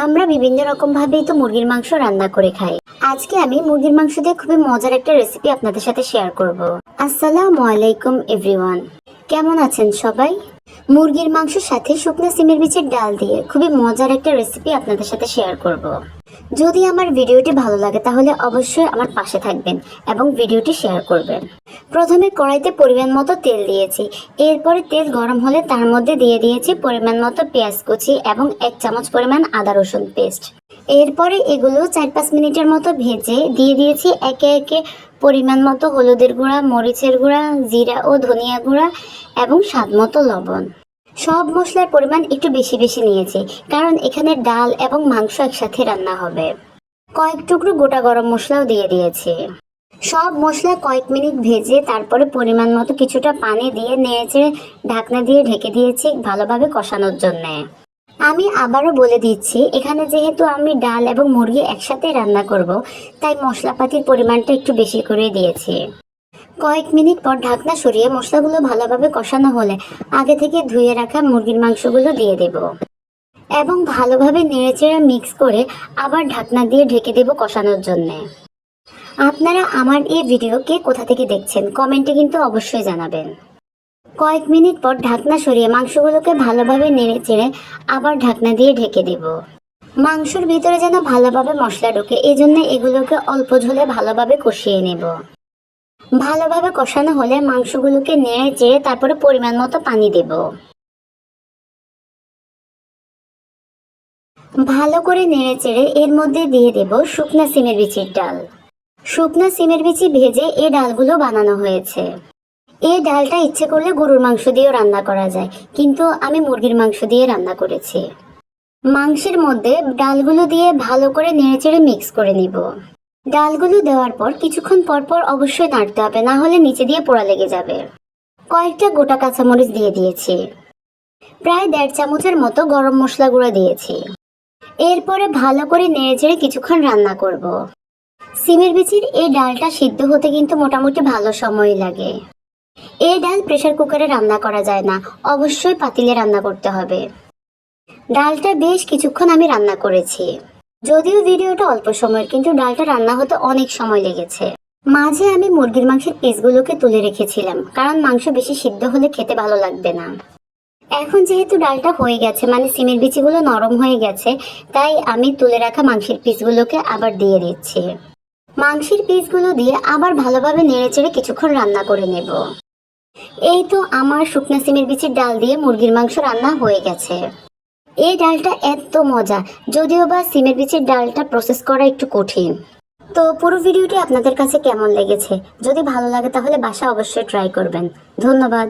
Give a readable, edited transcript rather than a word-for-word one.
আমরা বিভিন্ন রকম ভাবেই তো মুরগির মাংস রান্না করে খাই। আজকে আমি মুরগির মাংস দিয়ে খুবই মজার একটা রেসিপি আপনাদের সাথে শেয়ার করব। আসসালামু আলাইকুম এভরিওয়ান, কেমন আছেন সবাই? মুরগির মাংসের সাথে শুকনো সিমের বীজের ডাল দিয়ে খুবই মজার একটা রেসিপি আপনাদের সাথে শেয়ার করব। যদি আমার ভিডিওটি ভালো লাগে তাহলে অবশ্যই আমার পাশে থাকবেন এবং ভিডিওটি শেয়ার করবেন। প্রথমে কড়াইতে পরিমাণ মতো তেল দিয়েছি, এরপরে তেল গরম হলে তার মধ্যে দিয়ে দিয়েছি পরিমাণ মতো পেঁয়াজ কুচি এবং 1 চামচ পরিমাণ আদা রসুন পেস্ট। এরপরে এগুলো 4-5 মিনিটের মতো ভেজে দিয়ে দিয়েছি একে একে পরিমাণ মতো হলুদের গুঁড়া, মরিচের গুঁড়া, জিরা ও ধনিয়া গুঁড়া এবং স্বাদ মতো লবণ। সব মশলার পরিমাণ একটু বেশি বেশি নিয়েছি, কারণ এখানে ডাল এবং মাংস একসাথে রান্না হবে। কয়েক টুকরো গোটা গরম মশলাও দিয়ে দিয়েছি। সব মশলা কয়েক মিনিট ভেজে তারপরে পরিমাণ মতো কিছুটা পানি দিয়ে নেড়েচেড়ে ঢাকনা দিয়ে ঢেকে দিয়েছি ভালোভাবে কষানোর জন্য। আমি আবারও বলে দিচ্ছি, এখানে যেহেতু আমি ডাল এবং মুরগি একসাথে রান্না করব, তাই মশলাপাতির পরিমাণটা একটু বেশি করে দিয়েছি। কয়েক মিনিট পর ঢাকনা সরিয়ে মশলাগুলো ভালোভাবে কষানো হলে আগে থেকে ধুয়ে রাখা মুরগির মাংসগুলো দিয়ে দেব এবং ভালোভাবে নেড়েচেড়ে মিক্স করে আবার ঢাকনা দিয়ে ঢেকে দেব কষানোর জন্য। আপনারা আমার এই ভিডিও কে কোথা থেকে দেখছেন কমেন্টে কিন্তু অবশ্যই জানাবেন। কয়েক মিনিট পর ঢাকনা সরিয়ে মাংসগুলোকে ভালোভাবে নেড়েচেড়ে আবার ঢাকনা দিয়ে ঢেকে দেব। মাংসের ভিতরে যেন ভালোভাবে মশলা ঢোকে, এই জন্য এগুলোকে অল্প ঝোলে ভালোভাবে কষিয়ে নেব। ভালোভাবে কষানো হলে মাংসগুলোকে নেড়ে চেড়ে তারপরে পরিমাণ মতো পানি দেব। ভালো করে নেড়ে চেড়ে এর মধ্যে দিয়ে দেব শুকনা সিমের বিচির ডাল। শুকনা সিমের বিচি ভেজে এই ডালগুলো বানানো হয়েছে। এই ডালটা ইচ্ছে করলে গরুর মাংস দিয়েও রান্না করা যায়, কিন্তু আমি মুরগির মাংস দিয়ে রান্না করেছি। মাংসের মধ্যে ডালগুলো দিয়ে ভালো করে নেড়ে চেড়ে মিক্স করে নিব। ডালগুলো দেওয়ার পর কিছুক্ষণ পর পর অবশ্যই নাড়তে হবে, না হলে নিচে দিয়ে পোড়া লেগে যাবে। কয়েকটা গোটা কাঁচামরিচ দিয়ে দিয়েছি। প্রায় 1.5 চামচের মতো গরম মশলা গুঁড়ো দিয়েছি। এরপরে ভালো করে নেড়েচেড়ে কিছুক্ষণ রান্না করব। সিমের বিচির এই ডালটা সিদ্ধ হতে কিন্তু মোটামুটি ভালো সময় লাগে। এই ডাল প্রেসার কুকারে রান্না করা যায় না, অবশ্যই পাতিলে রান্না করতে হবে। ডালটা বেশ কিছুক্ষণ আমি রান্না করেছি। যদিও ভিডিওটা অল্প সময়ের, কিন্তু ডালটা রান্না হতে অনেক সময় লেগেছে। মাঝে আমি মুরগির মাংসের পিসগুলোকে তুলে রেখেছিলাম, কারণ মাংস বেশি সিদ্ধ হলে খেতে ভালো লাগবে না। এখন যেহেতু ডালটা হয়ে গেছে, মানে সিমের বিচিগুলো নরম হয়ে গেছে, তাই আমি তুলে রাখা মাংসের পিসগুলোকে আবার দিয়ে দিচ্ছি। মাংসের পিসগুলো দিয়ে আবার ভালোভাবে নেড়েচেড়ে কিছুক্ষণ রান্না করে নেব। এই তো আমার শুকনো সিমের বিচির ডাল দিয়ে মুরগির মাংস রান্না হয়ে গেছে। এই ডালটা এত মজা, যদিও বা সিমের বিচির ডালটা প্রসেস করা একটু কঠিন। তো পুরো ভিডিওটি আপনাদের কাছে কেমন লেগেছে? যদি ভালো লাগে তাহলে বাসায় অবশ্যই ট্রাই করবেন। ধন্যবাদ।